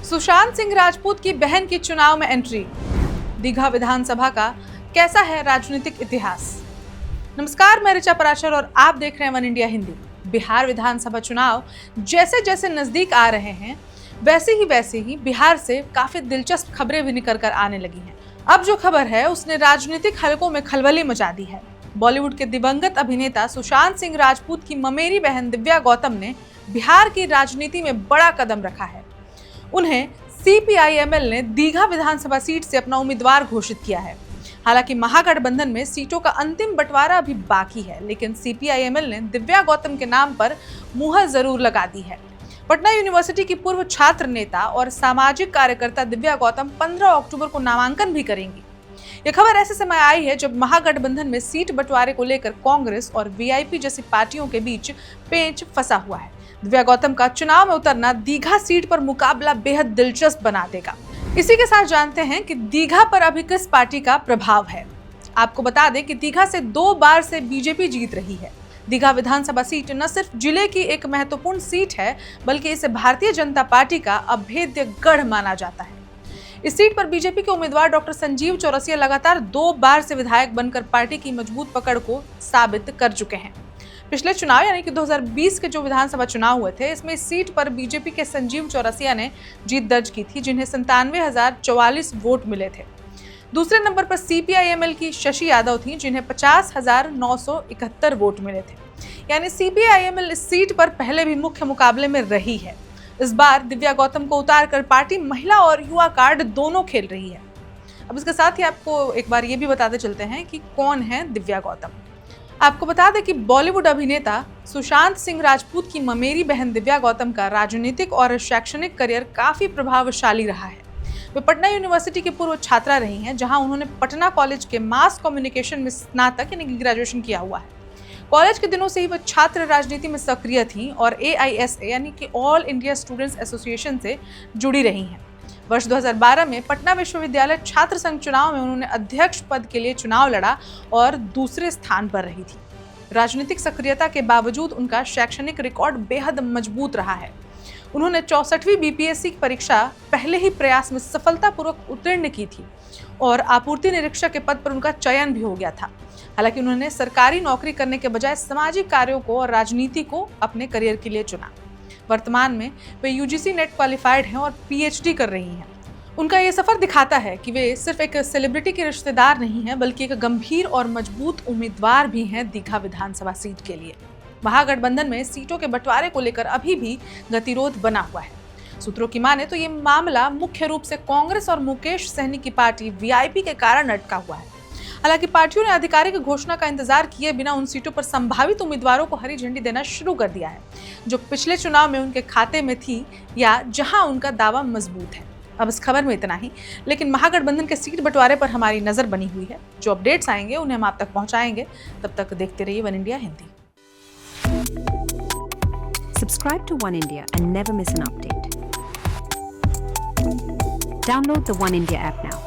सुशांत सिंह राजपूत की बहन की चुनाव में एंट्री। दीघा विधानसभा का कैसा है राजनीतिक इतिहास। नमस्कार, मैं ऋचा पराशर और आप देख रहे हैं वन इंडिया हिंदी। बिहार विधानसभा चुनाव जैसे जैसे नजदीक आ रहे हैं वैसे ही बिहार से काफी दिलचस्प खबरें भी निकल कर आने लगी हैं। अब जो खबर है उसने राजनीतिक हलकों में खलबली मचा दी है। बॉलीवुड के दिवंगत अभिनेता सुशांत सिंह राजपूत की ममेरी बहन दिव्या गौतम ने बिहार की राजनीति में बड़ा कदम रखा है। उन्हें सीपीआईएमएल ने दीघा विधानसभा सीट से अपना उम्मीदवार घोषित किया है। हालांकि महागठबंधन में सीटों का अंतिम बंटवारा अभी बाकी है, लेकिन सीपीआईएमएल ने दिव्या गौतम के नाम पर मुहर जरूर लगा दी है। पटना यूनिवर्सिटी की पूर्व छात्र नेता और सामाजिक कार्यकर्ता दिव्या गौतम 15 अक्टूबर को नामांकन भी करेंगी। यह खबर ऐसे समय आई है जब महागठबंधन में सीट बंटवारे को लेकर कांग्रेस और वीआईपी जैसी पार्टियों के बीच पेंच फंसा हुआ है। दिव्या गौतम का चुनाव में उतरना दीघा सीट पर मुकाबला बेहद दिलचस्प बना देगा। इसी के साथ जानते हैं कि दीघा पर अभी किस पार्टी का प्रभाव है। आपको बता दें कि दीघा से 2 बार से बीजेपी जीत रही है। दीघा विधानसभा सीट न सिर्फ जिले की एक महत्वपूर्ण सीट है, बल्कि इसे भारतीय जनता पार्टी का अभेद्य गढ़ माना जाता है। इस सीट पर बीजेपी के उम्मीदवार डॉक्टर संजीव चौरसिया लगातार 2 बार से विधायक बनकर पार्टी की मजबूत पकड़ को साबित कर चुके हैं। पिछले चुनाव यानी कि 2020 के जो विधानसभा चुनाव हुए थे, इसमें इस सीट पर बीजेपी के संजीव चौरसिया ने जीत दर्ज की थी, जिन्हें 97,044 वोट मिले थे। दूसरे नंबर पर सीपीआईएमएल की शशि यादव थी, जिन्हें 50,971 वोट मिले थे। यानी सीपीआईएमएल इस सीट पर पहले भी मुख्य मुकाबले में रही है। इस बार दिव्या गौतम को उतारकर पार्टी महिला और युवा कार्ड दोनों खेल रही है। अब इसके साथ ही आपको एक बार ये भी बताते चलते हैं कि कौन है दिव्या गौतम। आपको बता दें कि बॉलीवुड अभिनेता सुशांत सिंह राजपूत की ममेरी बहन दिव्या गौतम का राजनीतिक और शैक्षणिक करियर काफी प्रभावशाली रहा है। वे पटना यूनिवर्सिटी की पूर्व छात्रा रही हैं, जहां उन्होंने पटना कॉलेज के मास कम्युनिकेशन में स्नातक यानी कि ग्रेजुएशन किया हुआ है। कॉलेज के दिनों से ही वह छात्र राजनीति में सक्रिय थी और AISA यानी कि ऑल इंडिया स्टूडेंट्स एसोसिएशन से जुड़ी रही हैं। वर्ष 2012 में पटना विश्वविद्यालय छात्र संघ चुनाव में उन्होंने अध्यक्ष पद के लिए चुनाव लड़ा और दूसरे स्थान पर रही थी। राजनीतिक सक्रियता के बावजूद उनका शैक्षणिक रिकॉर्ड बेहद मजबूत रहा है। उन्होंने 64वीं बीपीएससी की परीक्षा पहले ही प्रयास में सफलतापूर्वक उत्तीर्ण की थी और आपूर्ति निरीक्षक के पद पर उनका चयन भी हो गया था। हालांकि उन्होंने सरकारी नौकरी करने के बजाय सामाजिक कार्यों को और राजनीति को अपने करियर के लिए चुना। वर्तमान में वे यूजीसी नेट क्वालिफाइड हैं और PhD कर रही हैं। उनका ये सफर दिखाता है कि वे सिर्फ एक सेलिब्रिटी के रिश्तेदार नहीं हैं, बल्कि एक गंभीर और मजबूत उम्मीदवार भी हैं दीघा विधानसभा सीट के लिए। महागठबंधन में सीटों के बंटवारे को लेकर अभी भी गतिरोध बना हुआ है। सूत्रों की माने तो ये मामला मुख्य रूप से कांग्रेस और मुकेश सहनी की पार्टी वीआईपी के कारण अटका हुआ है। हालांकि पार्टियों ने आधिकारिक घोषणा का इंतजार किए बिना उन सीटों पर संभावित उम्मीदवारों को हरी झंडी देना शुरू कर दिया है, जो पिछले चुनाव में उनके खाते में थी या जहां उनका दावा मजबूत है। अब इस खबर में इतना ही, लेकिन महागठबंधन के सीट बंटवारे पर हमारी नजर बनी हुई है। जो अपडेट्स आएंगे उन्हें हम आप तक पहुंचाएंगे। तब तक देखते रहिए one India Hindi. Subscribe to One India and never miss an update. Download the One India app now.